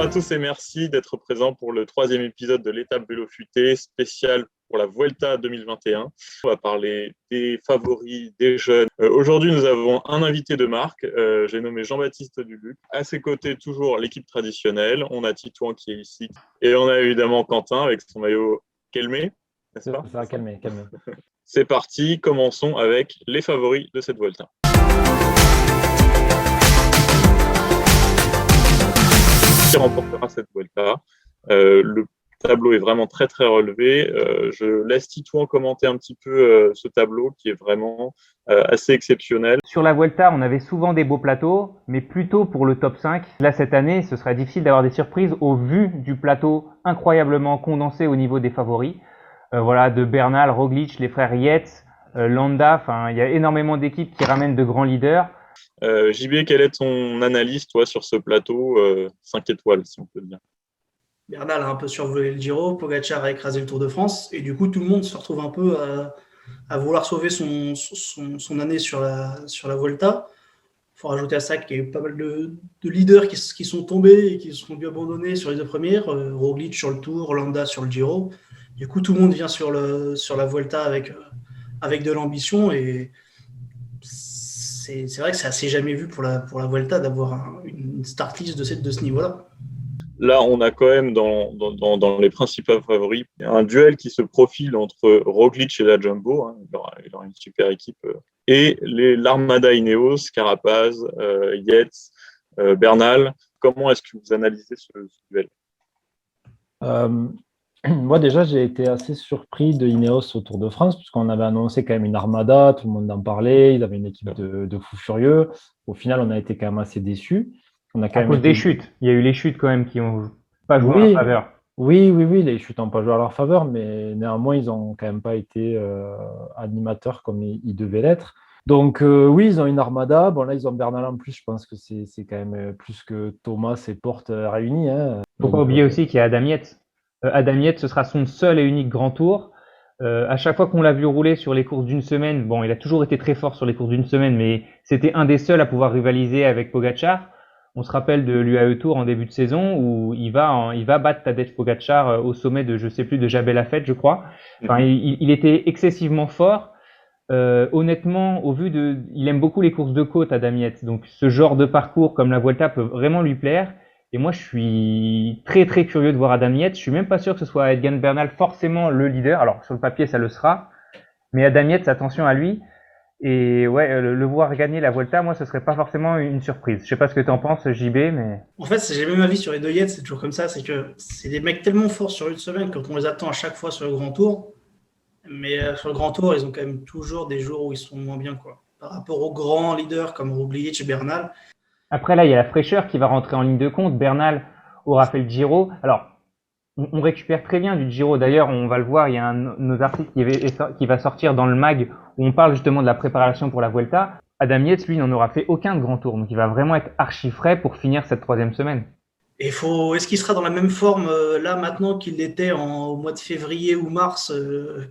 à tous et merci d'être présents pour le 3e épisode de l'étape Vélo Futé spécial pour la Vuelta 2021. On va parler des favoris, des jeunes. Aujourd'hui, nous avons un invité de marque. J'ai nommé Jean-Baptiste Duluc. À ses côtés, toujours l'équipe traditionnelle. On a Titouan qui est ici. Et on a évidemment Quentin avec son maillot Kelmé, n'est-ce pas ? Ça va, Kelmé. C'est parti, commençons avec les favoris de cette Vuelta. Qui remportera cette Vuelta. Le tableau est vraiment très très relevé. Je laisse Titouan commenter un petit peu ce tableau qui est vraiment assez exceptionnel. Sur la Vuelta, on avait souvent des beaux plateaux, mais plutôt pour le top 5. Là, cette année, ce serait difficile d'avoir des surprises au vu du plateau incroyablement condensé au niveau des favoris. Voilà, de Bernal, Roglic, les frères Yates, Landa, enfin, il y a énormément d'équipes qui ramènent de grands leaders. JB, quelle est ton analyse, toi, sur ce plateau 5 étoiles, si on peut dire ? Bernal a un peu survolé le Giro, Pogacar a écrasé le Tour de France, et du coup, tout le monde se retrouve un peu à vouloir sauver son année sur la Vuelta. Il faut rajouter à ça qu'il y a eu pas mal de leaders qui sont tombés et qui se sont dû abandonner sur les deux premières, Roglic sur le Tour, Landa sur le Giro. Du coup, tout le monde vient sur la Vuelta avec de l'ambition, et c'est vrai que c'est assez jamais vu pour la Vuelta d'avoir une start list de ce niveau-là. Là, on a quand même dans les principaux favoris un duel qui se profile entre Roglic et la Jumbo. Hein, il aura une super équipe. Et l'Armada Ineos, Carapaz, Yates, Bernal. Comment est-ce que vous analysez ce duel ? Moi, déjà, j'ai été assez surpris de Ineos au Tour de France, puisqu'on avait annoncé quand même une Armada, tout le monde en parlait, ils avaient une équipe de fous furieux. Au final, on a été quand même assez déçus. À cause des chutes. Il y a eu les chutes quand même qui n'ont pas joué en leur faveur. Oui, les chutes n'ont pas joué à leur faveur, mais néanmoins, ils n'ont quand même pas été animateurs comme ils devaient l'être. Donc oui, ils ont une armada. Bon, là, ils ont Bernal en plus. Je pense que c'est quand même plus que Thomas et Porte réunis. Hein. Il ne faut pas oublier aussi qu'il y a Adam Yates. Adam Yates, ce sera son seul et unique grand tour. À chaque fois qu'on l'a vu rouler sur les courses d'une semaine, bon, il a toujours été très fort sur les courses d'une semaine, mais c'était un des seuls à pouvoir rivaliser avec Pogacar. On se rappelle de l'UAE Tour en début de saison où il va battre Tadej Pogacar au sommet de, je sais plus, de Jabal Lafette, je crois. Enfin, il était excessivement fort. Honnêtement, il aime beaucoup les courses de côte, Adam Yates. Donc, ce genre de parcours comme la Vuelta peut vraiment lui plaire. Et moi, je suis très, très curieux de voir Adam Yates. Je suis même pas sûr que ce soit Egan Bernal forcément le leader. Alors, sur le papier, ça le sera. Mais Adam Yates, attention à lui. Et ouais, le voir gagner la Vuelta, moi, ce serait pas forcément une surprise. Je sais pas ce que tu en penses, JB, mais... En fait, j'ai le même avis sur les deux Yates, c'est toujours comme ça. C'est que c'est des mecs tellement forts sur une semaine quand on les attend à chaque fois sur le Grand Tour. Mais sur le Grand Tour, ils ont quand même toujours des jours où ils sont moins bien, quoi. Par rapport aux grands leaders comme Roglic et Bernal. Après, là, il y a la fraîcheur qui va rentrer en ligne de compte. Bernal aura fait le Giro. Alors, on récupère très bien du Giro. D'ailleurs, on va le voir, il y a un de nos articles qui va sortir dans le mag où on parle justement de la préparation pour la Vuelta. Adam Yates, lui, n'en aura fait aucun de grand tour. Donc, il va vraiment être archi frais pour finir cette 3e semaine. Et est-ce qu'il sera dans la même forme là maintenant qu'il l'était au mois de février ou mars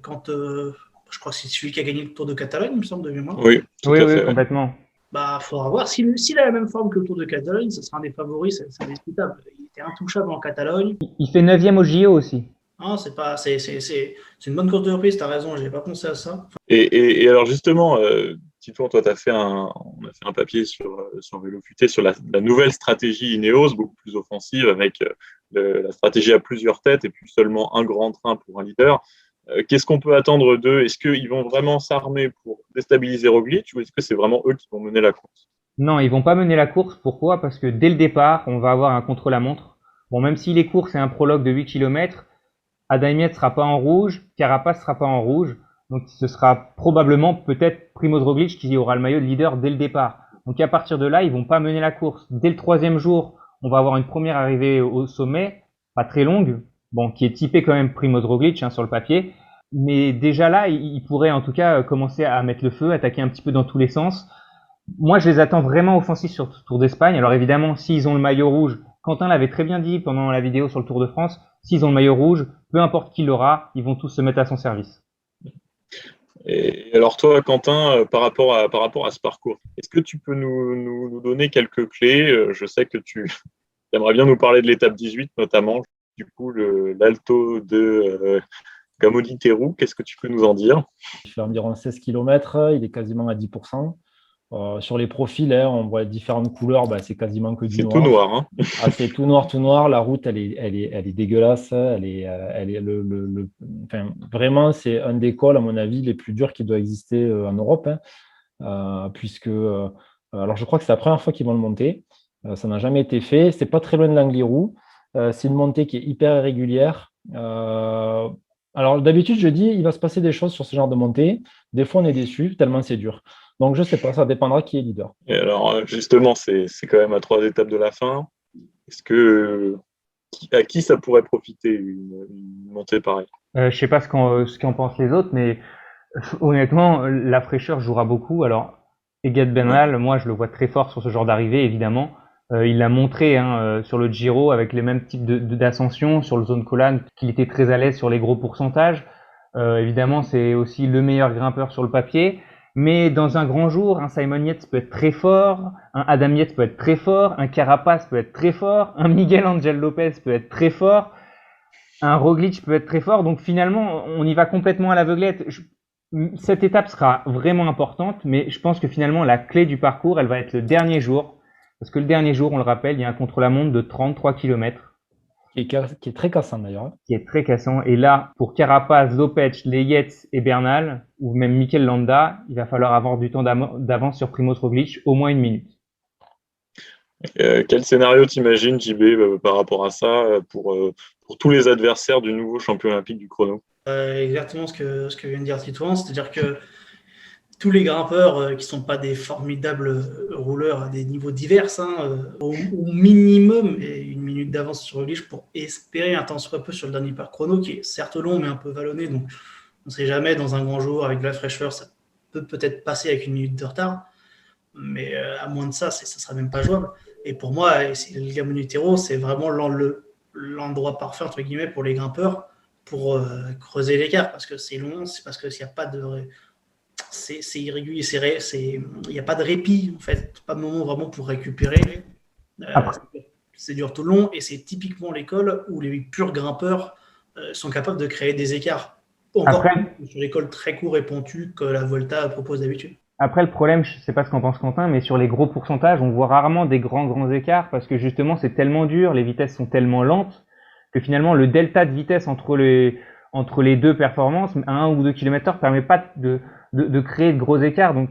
quand je crois que c'est celui qui a gagné le Tour de Catalogne, il me semble, de mémoire. Oui, tout à fait, complètement. Bah, faudra voir. S'il a la même forme que le Tour de Catalogne, ce sera un des favoris, c'est indiscutable. Il était intouchable en Catalogne. Il fait 9e au JO aussi. Ah, c'est une bonne course de reprise, t'as raison, j'avais pas pensé à ça. Et alors justement, Titouan, toi, on a fait un papier sur Vélo Futé sur la nouvelle stratégie Ineos, beaucoup plus offensive, avec la stratégie à plusieurs têtes et plus seulement un grand train pour un leader. Qu'est-ce qu'on peut attendre d'eux ? Est-ce qu'ils vont vraiment s'armer pour déstabiliser Roglic ou est-ce que c'est vraiment eux qui vont mener la course ? Non, ils vont pas mener la course. Pourquoi ? Parce que dès le départ, on va avoir un contre-la-montre. Bon, même si les courses, c'est un prologue de 8 km, Adam Yates sera pas en rouge, Carapaz sera pas en rouge. Donc, ce sera probablement peut-être Primoz Roglic qui aura le maillot de leader dès le départ. Donc, à partir de là, ils vont pas mener la course. Dès le 3e jour, on va avoir une première arrivée au sommet, pas très longue, bon, qui est typée quand même Primoz Roglic sur le papier. Mais déjà là, ils pourraient en tout cas commencer à mettre le feu, attaquer un petit peu dans tous les sens. Moi, je les attends vraiment offensifs sur le Tour d'Espagne. Alors évidemment, s'ils ont le maillot rouge, Quentin l'avait très bien dit pendant la vidéo sur le Tour de France, s'ils ont le maillot rouge, peu importe qui l'aura, ils vont tous se mettre à son service. Et alors toi, Quentin, par rapport à ce parcours, est-ce que tu peux nous donner quelques clés ? Je sais que tu J'aimerais bien nous parler de l'étape 18 notamment, du coup l'Alto de Gamoniteru. Qu'est-ce que tu peux nous en dire? Il fait environ 16 km, il est quasiment à 10%. Sur les profils, on voit différentes couleurs, c'est quasiment que du C'est noir. tout noir, hein. Ah, c'est tout noir, tout noir. La route, elle est dégueulasse. Enfin, vraiment, c'est un des cols, à mon avis, les plus durs qui doit exister en Europe, hein. Puisque, alors je crois que c'est la première fois qu'ils vont le monter. Ça n'a jamais été fait. C'est pas très loin de l'Angliru. C'est une montée qui est hyper irrégulière. Alors d'habitude, je dis, il va se passer des choses sur ce genre de montée. Des fois, on est déçu, tellement c'est dur. Donc, je ne sais pas, ça dépendra qui est leader. Et alors, justement, c'est quand même à 3 étapes de la fin. Est-ce que à qui ça pourrait profiter une montée pareille? Je sais pas ce qu'en pensent les autres, mais honnêtement, la fraîcheur jouera beaucoup. Alors, Egan Bernal, moi, je le vois très fort sur ce genre d'arrivée, évidemment. Il l'a montré sur le Giro avec les mêmes types d'ascension sur le zone collane, qu'il était très à l'aise sur les gros pourcentages. Évidemment, c'est aussi le meilleur grimpeur sur le papier. Mais dans un grand jour, un Simon Yates peut être très fort, un Adam Yates peut être très fort, un Carapaz peut être très fort, un Miguel Angel Lopez peut être très fort, un Roglic peut être très fort. Donc finalement, on y va complètement à l'aveuglette. Cette étape sera vraiment importante, mais je pense que finalement, la clé du parcours, elle va être le dernier jour. Parce que le dernier jour, on le rappelle, il y a un contre-la-montre de 33 km. Qui est très cassant d'ailleurs. Qui est très cassant. Et là, pour Carapaz, Lopez, les Yates et Bernal, ou même Mikel Landa, il va falloir avoir du temps d'avance sur Primoz Roglic, au moins 1 minute. Quel scénario t'imagines, JB, par rapport à ça, pour tous les adversaires du nouveau champion olympique du chrono? Exactement ce que vient de dire Titouan, c'est-à-dire que tous les grimpeurs qui ne sont pas des formidables rouleurs à des niveaux divers, au minimum, et 1 minute d'avance sur Roglic pour espérer un temps soit peu sur le dernier parc chrono, qui est certes long, mais un peu vallonné. Donc, on ne sait jamais, dans un grand jour, avec de la fraîcheur, ça peut peut-être passer avec 1 minute de retard. Mais à moins de ça, ça ne sera même pas jouable. Et pour moi, le Gamoniteru, c'est vraiment l'endroit parfait, entre guillemets, pour les grimpeurs, pour creuser l'écart. Parce que c'est long, c'est parce qu'il n'y a pas de... C'est irrégulier, il n'y a pas de répit, en fait, pas de moment vraiment pour récupérer. C'est dur tout le long, et c'est typiquement l'école où les purs grimpeurs sont capables de créer des écarts. Encore plus sur l'école très court et pontue que la Volta propose d'habitude. Après, le problème, je ne sais pas ce qu'en pense Quentin, mais sur les gros pourcentages, on voit rarement des grands écarts parce que justement, c'est tellement dur, les vitesses sont tellement lentes que finalement, le delta de vitesse entre les deux performances, à 1 ou 2 km/h, permet pas de créer de gros écarts. Donc,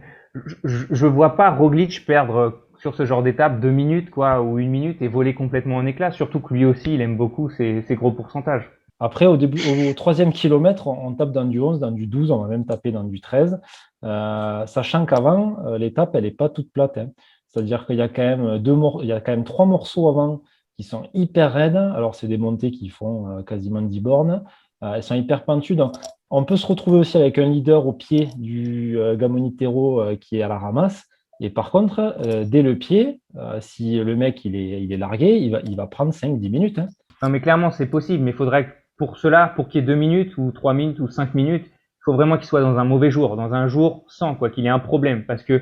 je vois pas Roglic perdre sur ce genre d'étape 2 minutes, ou 1 minute et voler complètement en éclats. Surtout que lui aussi, il aime beaucoup ces gros pourcentages. Après, au 3e kilomètre, on tape dans du 11, dans du 12, on va même taper dans du 13. Sachant qu'avant, l'étape, elle n'est pas toute plate, hein. C'est-à-dire qu'il y a quand même 3 morceaux avant qui sont hyper raides. Alors, c'est des montées qui font quasiment 10 bornes. Elles sont hyper pentues. Donc, on peut se retrouver aussi avec un leader au pied du Gamoniteru qui est à la ramasse. Et par contre, dès le pied, si le mec il est largué, il va prendre 5-10 minutes. Hein. Non, mais clairement, c'est possible. Mais il faudrait pour cela, pour qu'il y ait 2 minutes ou 3 minutes ou 5 minutes, il faut vraiment qu'il soit dans un mauvais jour, dans un jour sans, qu'il ait un problème. Parce que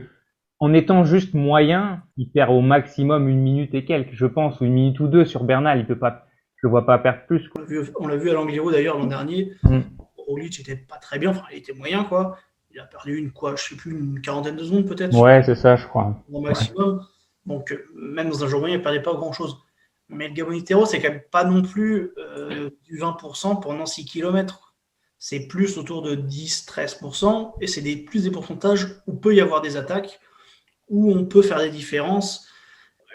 en étant juste moyen, il perd au maximum 1 minute et quelques, je pense, ou 1 minute ou 2 sur Bernal. Il peut pas, je le vois pas perdre plus. On l'a vu à l'Angliru d'ailleurs l'an dernier. Roglic n'était pas très bien, il était moyen, quoi. Il a perdu une quarantaine de secondes peut-être. Ouais, c'est ça, je crois. Au maximum. Ouais. Donc, même dans un jour moyen, il ne perdait pas grand-chose. Mais le Gamoniteru, c'est quand même pas non plus du 20% pendant 6 km. C'est plus autour de 10-13%. Et c'est plus des pourcentages où peut y avoir des attaques, où on peut faire des différences.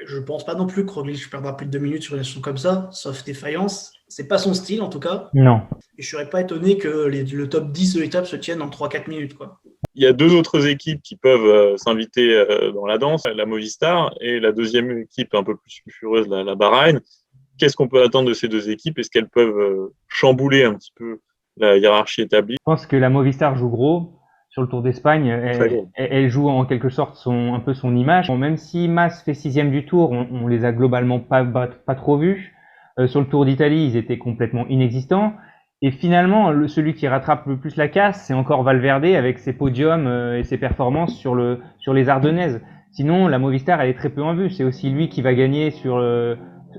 Je ne pense pas non plus que Roglic perdra plus de 2 minutes sur une action comme ça, sauf défaillance. C'est pas son style, en tout cas. Non. Et je ne serais pas étonné que le top 10 de l'étape se tienne en 3-4 minutes, quoi. Il y a 2 autres équipes qui peuvent s'inviter dans la danse, la Movistar et la deuxième équipe un peu plus sulfureuse, la Bahreïn. Qu'est-ce qu'on peut attendre de ces 2 équipes? Est-ce qu'elles peuvent chambouler un petit peu la hiérarchie établie? Je pense que la Movistar joue gros sur le Tour d'Espagne. Elle joue en quelque sorte un peu son image. Bon, même si Mas fait 6e du Tour, on les a globalement pas trop vus. Sur le Tour d'Italie, ils étaient complètement inexistants. Et finalement, celui qui rattrape le plus la casse, c'est encore Valverde avec ses podiums et ses performances sur les Ardennaises. Sinon, la Movistar, elle est très peu en vue. C'est aussi lui qui va gagner sur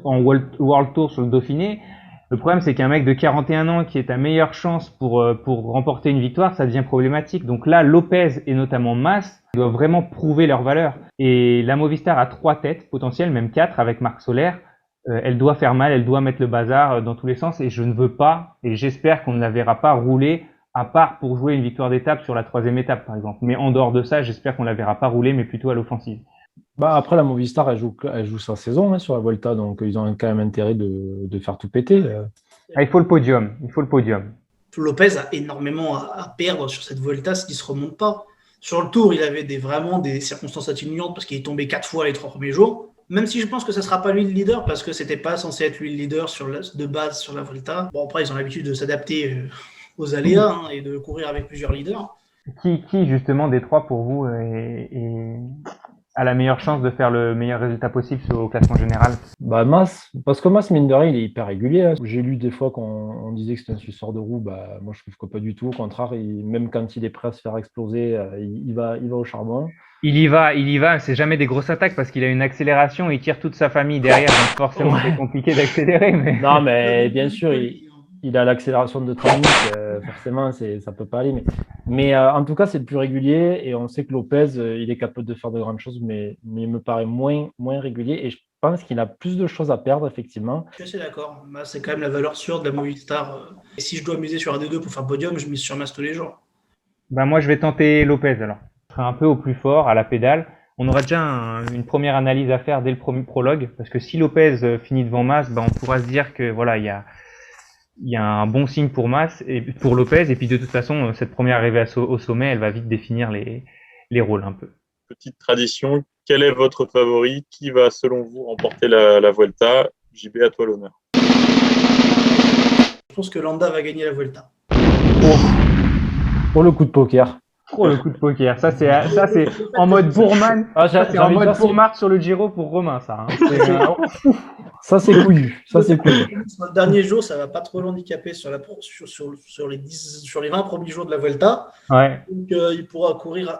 en World Tour sur le Dauphiné. Le problème, c'est qu'un mec de 41 ans qui est ta meilleure chance pour remporter une victoire, ça devient problématique. Donc là, Lopez et notamment Mas doivent vraiment prouver leur valeur. Et la Movistar a 3 têtes potentielles, même 4 avec Marc Soler. Elle doit faire mal, elle doit mettre le bazar dans tous les sens. Et je ne veux pas, et j'espère qu'on ne la verra pas rouler, à part pour jouer une victoire d'étape sur la 3e étape, par exemple. Mais en dehors de ça, j'espère qu'on la verra pas rouler, mais plutôt à l'offensive. Bah après, la Movistar, elle joue sa saison sur la Volta, donc ils ont quand même intérêt de faire tout péter. Ah, il faut le podium. Il faut le podium. Lopez a énormément à perdre sur cette Volta s'il ne se remonte pas. Sur le Tour, il avait vraiment des circonstances atténuantes parce qu'il est tombé 4 fois les 3 premiers jours. Même si je pense que ça ne sera pas lui le leader parce que c'était pas censé être lui le leader de base sur la Volta. Bon, après, ils ont l'habitude de s'adapter aux aléas et de courir avec plusieurs leaders. Qui justement des 3 pour vous a la meilleure chance de faire le meilleur résultat possible au classement général? Bah Mas, parce que Mas, mine de rien, il est hyper régulier. Hein. J'ai lu des fois qu'on disait que c'était un suceur de roue. Bah, moi, je trouve que pas du tout. Au contraire, même quand il est prêt à se faire exploser, il va au charbon. Il y va. C'est jamais des grosses attaques parce qu'il a une accélération. Il tire toute sa famille derrière, donc forcément c'est compliqué d'accélérer. Mais... Non, mais bien sûr, il a l'accélération de Tramic, forcément, ça peut pas aller. Mais en tout cas, c'est le plus régulier et on sait que Lopez, il est capable de faire de grandes choses, mais il me paraît moins régulier et je pense qu'il a plus de choses à perdre, effectivement. Je suis assez d'accord. C'est quand même la valeur sûre de la Movistar. Et si je dois miser sur un des deux pour faire podium, je mise sur Mas tous les jours. Bah moi, je vais tenter Lopez alors. Je serai un peu au plus fort à la pédale. On aura déjà une première analyse à faire dès le premier prologue parce que si Lopez finit devant Mas, bah on pourra se dire que voilà, il y a un bon signe pour Mas et pour Lopez, et puis de toute façon, cette première arrivée au sommet, elle va vite définir les rôles un peu. Petite tradition, quel est votre favori? Qui va, selon vous, remporter la Vuelta? JB, à toi l'honneur. Je pense que Landa va gagner la Vuelta. Pour le coup de poker. Oh, le coup de poker. Ça, c'est en mode Bourman. C'est en mode Bourman sur le Giro pour Romain, ça. Hein. Ça, c'est couillu. Sur le dernier jour, ça va pas trop l'handicaper sur les 20 premiers jours de la Vuelta. Ouais. Donc, il pourra courir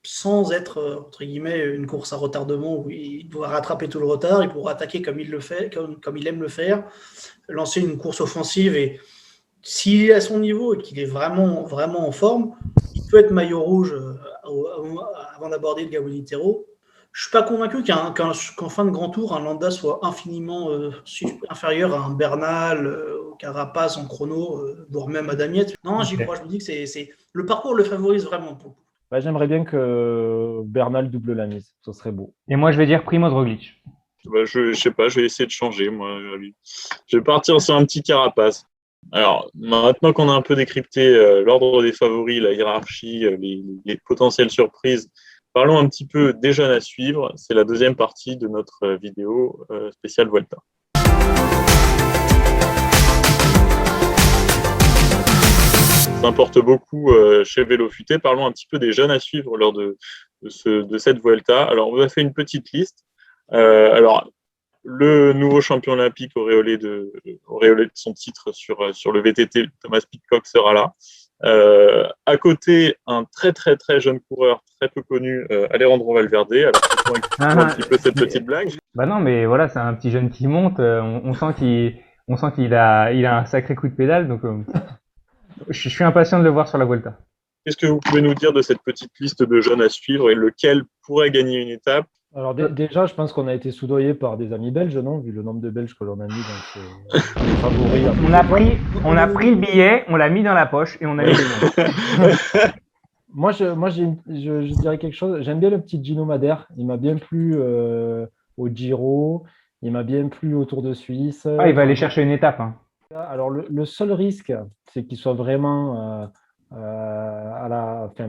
sans être, entre guillemets, une course à retardement où il doit rattraper tout le retard. Il pourra attaquer comme il le fait, comme il aime le faire, lancer une course offensive. Et s'il est à son niveau et qu'il est vraiment, vraiment en forme, il peut être maillot rouge avant d'aborder le Gabonitero. Je suis pas convaincu qu'en fin de grand tour, un Landa soit infiniment inférieur à un Bernal, au Carapaz en chrono, voire même à Damiette. Non, j'y crois. Je me dis que le parcours le favorise vraiment. Bah, j'aimerais bien que Bernal double la mise. Ce serait beau. Et moi, je vais dire Primoz Roglic. Bah, je sais pas, je vais essayer de changer. Moi, je vais partir sur un petit Carapaz. Alors, maintenant qu'on a un peu décrypté l'ordre des favoris, la hiérarchie, les potentielles surprises, parlons un petit peu des jeunes à suivre. C'est la deuxième partie de notre vidéo spéciale Vuelta. Ça importe beaucoup chez Vélo Futé. Parlons un petit peu des jeunes à suivre lors de cette Vuelta. Alors, on va faire une petite liste. Alors, le nouveau champion olympique auréolé de son titre sur le VTT, Thomas Pidcock, sera là. À côté, un très très très jeune coureur, très peu connu, Alejandro Valverde. Alors, expliquons un petit peu cette petite blague. Bah non, mais voilà, c'est un petit jeune qui monte. On sent qu'il a un sacré coup de pédale. Donc, je suis impatient de le voir sur la Vuelta. Qu'est-ce que vous pouvez nous dire de cette petite liste de jeunes à suivre et lequel pourrait gagner une étape? Alors déjà, je pense qu'on a été soudoyé par des amis belges, non? Vu le nombre de Belges que l'on a mis dans ces favoris. On a pris le billet, on l'a mis dans la poche et on a mis le nom. Moi, je dirais quelque chose. J'aime bien le petit Gino Madère. Il m'a bien plu au Giro. Il m'a bien plu au Tour de Suisse. Ah, il va aller chercher une étape. Hein. Alors, le seul risque, c'est qu'il soit vraiment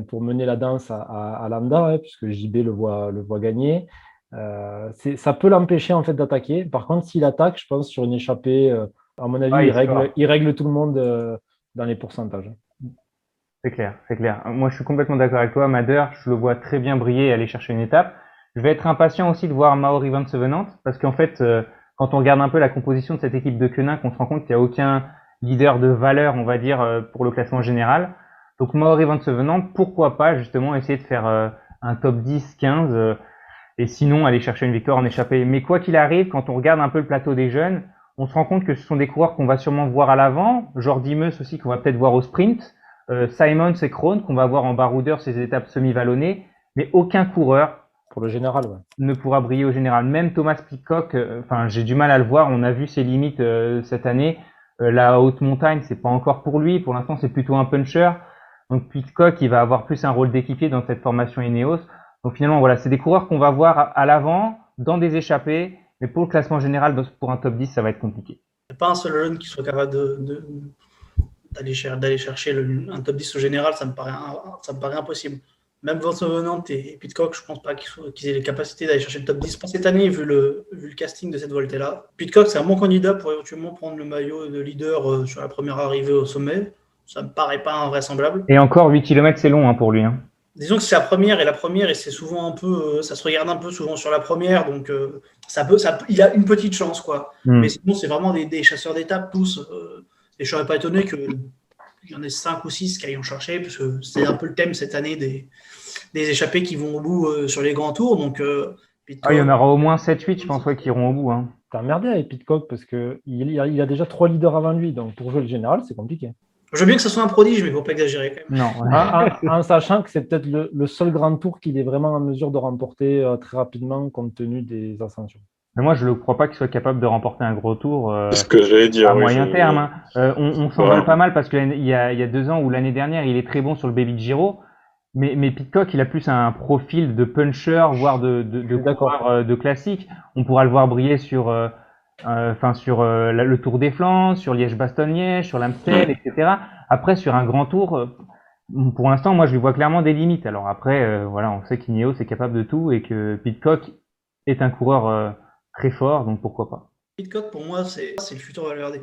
pour mener la danse à Landa, puisque JB le voit gagner. Ça peut l'empêcher en fait d'attaquer. Par contre, s'il attaque, je pense sur une échappée, à mon avis, il règle tout le monde dans les pourcentages. C'est clair. Moi, je suis complètement d'accord avec toi. Madère, je le vois très bien briller et aller chercher une étape. Je vais être impatient aussi de voir Mauri Van Sevenant, parce qu'en fait, quand on regarde un peu la composition de cette équipe de Koenig, on se rend compte qu'il n'y a aucun leader de valeur, on va dire, pour le classement général. Donc Mauri Van Sevenant, pourquoi pas justement essayer de faire un top 10, 15. et sinon aller chercher une victoire en échappée. Mais quoi qu'il arrive, quand on regarde un peu le plateau des jeunes, on se rend compte que ce sont des coureurs qu'on va sûrement voir à l'avant, genre Dimeus aussi qu'on va peut-être voir au sprint, Simons et Krohn qu'on va voir en baroudeur ces étapes semi-vallonnées, mais aucun coureur Pour le général, ouais. ne pourra briller au général. Même Thomas Pidcock, j'ai du mal à le voir. On a vu ses limites cette année. La haute montagne, c'est pas encore pour lui. Pour l'instant, c'est plutôt un puncher. Donc Pidcock, il va avoir plus un rôle d'équipier dans cette formation Ineos. Donc finalement, voilà, c'est des coureurs qu'on va voir à l'avant, dans des échappées. Mais pour le classement général, pour un top 10, ça va être compliqué. Il n'y a pas un seul jeune qui soit capable d'aller chercher un top 10 au général, ça me paraît impossible. Même Vincent Venant et Pidcock, je ne pense pas qu'ils aient les capacités d'aller chercher le top 10 pour cette année, vu le casting de cette Vuelta-là. Pidcock, c'est un bon candidat pour éventuellement prendre le maillot de leader sur la première arrivée au sommet. Ça ne me paraît pas invraisemblable. Et encore, 8 km, c'est long pour lui. Disons que c'est la première, et c'est souvent un peu, ça se regarde un peu souvent sur la première, donc il a une petite chance, quoi. Mais sinon, c'est vraiment des chasseurs d'étapes tous. Et je ne serais pas étonné qu'il y en ait 5 ou 6 qui aillent en chercher, parce que c'est un peu le thème cette année des échappés qui vont au bout sur les grands tours. Donc, il y en aura au moins 7-8, je pense, qui iront au bout. T'as emmerdé avec Pidcock parce qu'il a déjà 3 leaders avant lui, donc pour jouer le général, c'est compliqué. Je veux bien que ce soit un prodige, mais il ne faut pas exagérer quand même. Non. En sachant que c'est peut-être le seul grand tour qu'il est vraiment en mesure de remporter très rapidement compte tenu des ascensions. Mais moi, je ne crois pas qu'il soit capable de remporter un gros tour ce que j'allais dire, à moyen terme. On s'envole pas mal parce qu'il y a 2 ans ou l'année dernière, il est très bon sur le Baby Giro. Mais Pidcock, il a plus un profil de puncher, voire de coureur de classique. On pourra le voir briller sur le Tour des Flandres, sur Liège-Bastogne-Liège, sur l'Amstel, etc. Après, sur un grand tour, pour l'instant, moi, je lui vois clairement des limites. Alors après, on sait qu'Ineos est capable de tout et que Pidcock est un coureur très fort, donc pourquoi pas. Pidcock, pour moi, c'est le futur Valverde.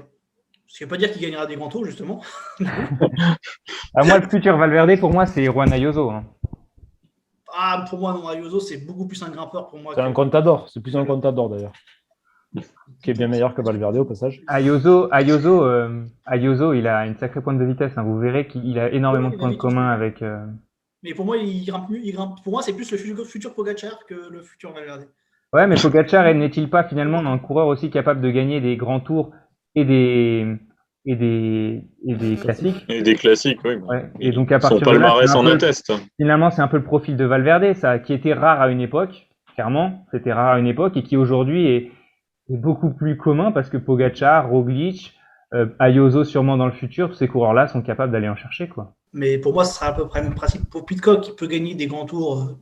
Ce qui ne veut pas dire qu'il gagnera des grands tours, justement. Moi, le futur Valverde, pour moi, c'est Juan Ayuso. Pour moi, non, Ayuso, c'est beaucoup plus un grimpeur pour moi. C'est un Contador, c'est plus un Contador d'ailleurs. Qui est bien meilleur que Valverde au passage. Ayuso, il a une sacrée pointe de vitesse. Vous verrez qu'il a énormément de points communs avec. Mais pour moi, il grimpe mieux. Pour moi, c'est plus le futur Pogacar que le futur Valverde. Ouais, mais Pogacar n'est-il pas finalement un coureur aussi capable de gagner des grands tours et des classiques? Et des classiques, oui. Ouais. Et donc à partir son palmarès en atteste. Finalement, c'est un peu le profil de Valverde, ça, qui était rare à une époque. Clairement, c'était rare à une époque et qui aujourd'hui est beaucoup plus commun parce que Pogacar, Roglic, Ayuso sûrement dans le futur, tous ces coureurs-là sont capables d'aller en chercher, quoi. Mais pour moi, ce sera à peu près le même principe. Pour Pidcock, qui peut gagner des grands tours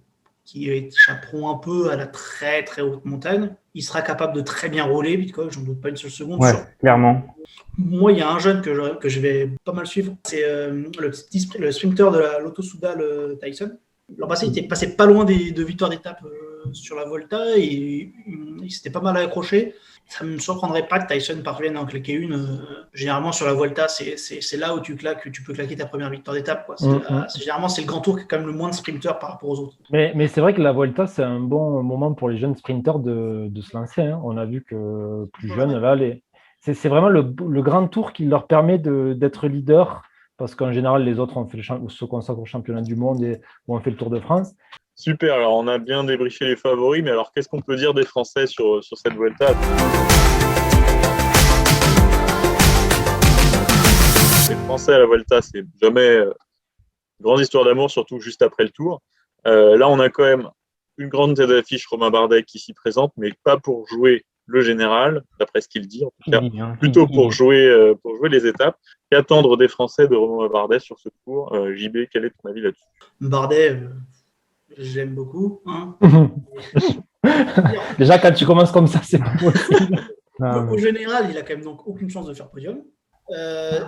qui échapperont un peu à la très très haute montagne, il sera capable de très bien rouler, Pidcock, j'en doute pas une seule seconde. Ouais, clairement. Moi, il y a un jeune que je vais pas mal suivre, c'est le sprinter de la Lotto Soudal, Tyson. L'an passé, il était passé pas loin de victoires d'étape sur la Volta et il s'était pas mal accroché. Ça ne me surprendrait pas que Tyson parvienne à en claquer une. Généralement, sur la Volta, c'est là où tu peux claquer ta première victoire d'étape. Généralement, c'est le grand tour qui est quand même le moins de sprinters par rapport aux autres. Mais c'est vrai que la Volta, c'est un bon moment pour les jeunes sprinters de se lancer. On a vu que plus jeunes, là, c'est vraiment le grand tour qui leur permet d'être leader. Parce qu'en général, les autres se consacrent au championnat du monde ou on fait le Tour de France. Super, alors on a bien débriefé les favoris, mais alors qu'est-ce qu'on peut dire des Français sur cette Vuelta? Les Français à la Vuelta, c'est jamais une grande histoire d'amour, surtout juste après le Tour. Là, on a quand même une grande tête d'affiche, Romain Bardet, qui s'y présente, mais pas pour jouer le général, d'après ce qu'il dit, en tout cas, plutôt pour jouer les étapes. Qu'attendre des Français de Romain Bardet sur ce Tour? JB, quel est ton avis là-dessus? Bardet, je l'aime beaucoup. Déjà, quand tu commences comme ça, c'est pas possible. Au général, il a quand même donc aucune chance de faire podium.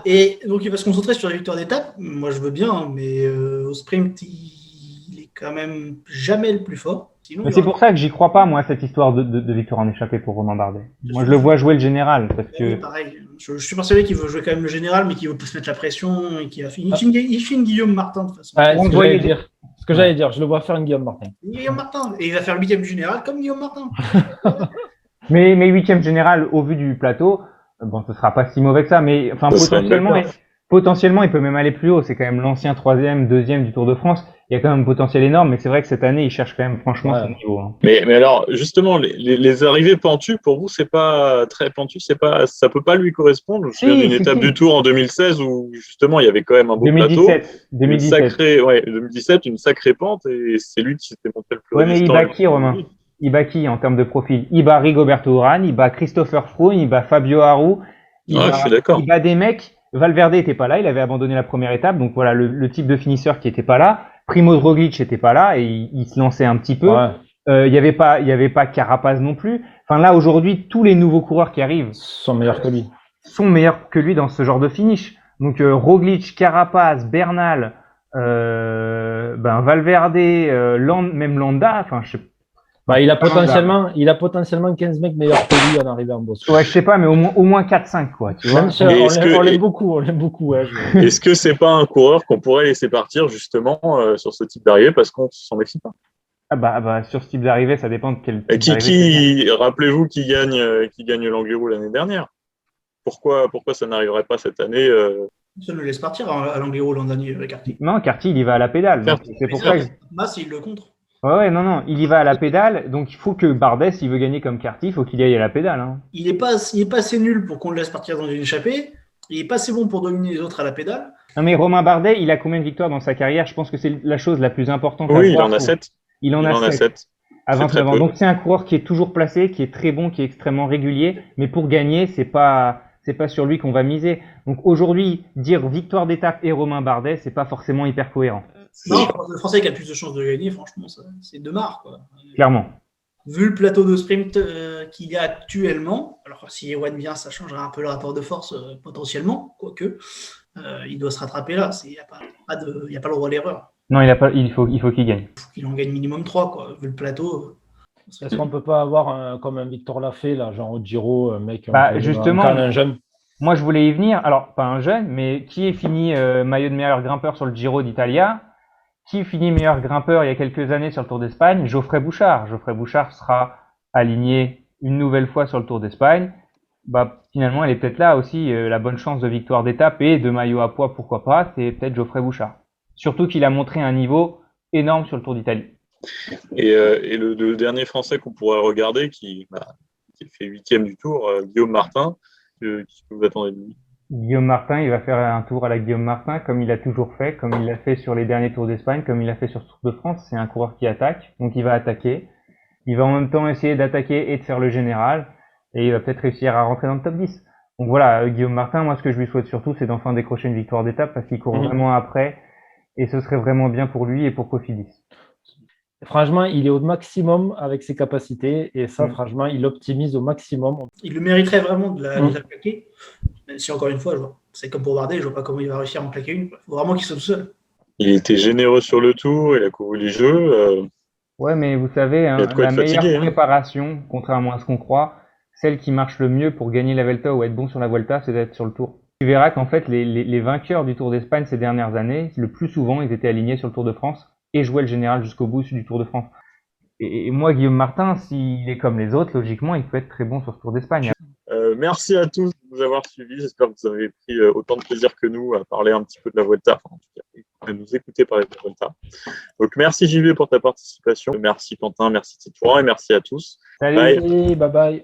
Et donc, il va se concentrer sur la victoire d'étape. Moi, je veux bien, mais au sprint, il est quand même jamais le plus fort. Sinon, mais c'est pour ça que j'y crois pas, moi, cette histoire de victoire en échappée pour Romain Bardet. Moi, je le vois jouer le général. Parce que... Oui, pareil. Je suis persuadé qu'il veut jouer quand même le général, mais qu'il veut pas se mettre la pression. Et qu'il il fait une Guillaume Martin, de toute façon. Ce que j'allais dire, je le vois faire une Guillaume Martin. Guillaume Martin. Et il va faire le 8e du général comme Guillaume Martin. mais 8e général, au vu du plateau, ce sera pas si mauvais que ça. Mais enfin, potentiellement, Potentiellement, il peut même aller plus haut. C'est quand même l'ancien 3e, 2e du Tour de France. Il y a quand même un potentiel énorme, mais c'est vrai que cette année, il cherche quand même franchement son niveau. Hein. Mais alors, justement, les arrivées pentues, pour vous, c'est pas très pentu, ça peut pas lui correspondre. Je me souviens d'une étape du Tour en 2016 où, justement, il y avait quand même un beau 2017, plateau. 2017. 2017, une sacrée pente, et c'est lui qui s'était montré le plus Ouais, mais résistant. il bat qui, Romain? Il bat qui en termes de profil? Il bat Rigoberto Urán, il bat Christopher Froome, il bat Fabio Aru. Je suis d'accord. Il bat des mecs. Valverde était pas là, il avait abandonné la première étape, donc voilà le type de finisseur qui était pas là. Primož Roglič était pas là et il se lançait un petit peu. Il y avait pas Carapaz non plus. Enfin là aujourd'hui, tous les nouveaux coureurs qui arrivent sont meilleurs que lui dans ce genre de finish. Donc Roglič, Carapaz, Bernal, Valverde, même Landa. Enfin je sais. Il a potentiellement 15 mecs meilleurs que lui en arrivant en boss. Ouais, je sais pas, mais au moins 4-5, quoi. Tu vois. On l'aime beaucoup. Ouais, Est-ce que c'est pas un coureur qu'on pourrait laisser partir justement sur ce type d'arrivée parce qu'on s'en méfie pas? Sur ce type d'arrivée, ça dépend de quel type rappelez-vous qui gagne l'Angliru l'année dernière. Pourquoi ça n'arriverait pas cette année Ça le laisse partir à l'Angliru l'an dernier avec Carty. Non, Carty, il y va à la pédale. C'est pour ça que... il le contre. Ouais, non, il y va à la pédale, donc il faut que Bardet, s'il veut gagner comme Carty, il faut qu'il aille à la pédale. Hein. Il est pas assez nul pour qu'on le laisse partir dans une échappée, il est pas assez bon pour dominer les autres à la pédale. Non mais Romain Bardet, il a combien de victoires dans sa carrière? Je pense que c'est la chose la plus importante. Oui, il en a 7. Il en a 7. À 29 ans. Donc c'est un coureur qui est toujours placé, qui est très bon, qui est extrêmement régulier, mais pour gagner, c'est pas sur lui qu'on va miser. Donc aujourd'hui, dire victoire d'étape et Romain Bardet, c'est pas forcément hyper cohérent. Non, le Français qui a le plus de chances de gagner, franchement, c'est Demar, quoi. Clairement. Vu le plateau de sprint qu'il y a actuellement, alors si Ewan vient, ça changera un peu le rapport de force potentiellement, quoique, il doit se rattraper là. Il n'y a pas le droit à l'erreur. Non, il faut qu'il gagne. Il faut qu'il en gagne minimum 3, quoi, vu le plateau. Est-ce qu'on peut pas avoir comme un Victor Lafay, là, genre au Giro, un mec justement, un jeune? Moi, je voulais y venir. Alors, pas un jeune, mais qui est fini maillot de meilleur grimpeur sur le Giro d'Italia? Qui finit meilleur grimpeur il y a quelques années sur le Tour d'Espagne? Geoffrey Bouchard. Geoffrey Bouchard sera aligné une nouvelle fois sur le Tour d'Espagne. Finalement, elle est peut-être là aussi, la bonne chance de victoire d'étape et de maillot à poids, pourquoi pas, c'est peut-être Geoffrey Bouchard. Surtout qu'il a montré un niveau énorme sur le Tour d'Italie. Et le dernier Français qu'on pourrait regarder, qui fait 8e du Tour, Guillaume Martin, qu'est-ce que vous attendez de lui? Guillaume Martin, il va faire un tour à la Guillaume Martin, comme il a toujours fait, comme il l'a fait sur les derniers Tours d'Espagne, comme il l'a fait sur le Tour de France. C'est un coureur qui attaque, donc il va attaquer. Il va en même temps essayer d'attaquer et de faire le général, et il va peut-être réussir à rentrer dans le top 10. Donc voilà, Guillaume Martin, moi ce que je lui souhaite surtout, c'est d'enfin décrocher une victoire d'étape, parce qu'il court vraiment après, et ce serait vraiment bien pour lui et pour Cofidis. Franchement, il est au maximum avec ses capacités, et ça, franchement, il optimise au maximum. Il le mériterait vraiment de la plaquer. Même si, encore une fois, c'est comme pour Bardet, je vois pas comment il va réussir à en plaquer une. Il faut vraiment qu'il soit tout seul. Il était généreux sur le Tour, il a couru les jeux. Ouais, mais vous savez, la meilleure préparation, contrairement à ce qu'on croit, celle qui marche le mieux pour gagner la Vuelta ou être bon sur la Vuelta, c'est d'être sur le Tour. Tu verras qu'en fait, les vainqueurs du Tour d'Espagne ces dernières années, le plus souvent, ils étaient alignés sur le Tour de France et jouaient le général jusqu'au bout du Tour de France. Et moi, Guillaume Martin, s'il est comme les autres, logiquement, il peut être très bon sur ce Tour d'Espagne. Merci à tous de nous avoir suivis. J'espère que vous avez pris autant de plaisir que nous à parler un petit peu de la Vuelta, enfin, en tout cas, à nous écouter parler de la Vuelta. Donc, merci JV pour ta participation. Merci Quentin, merci Titouan et merci à tous. Salut, bye bye.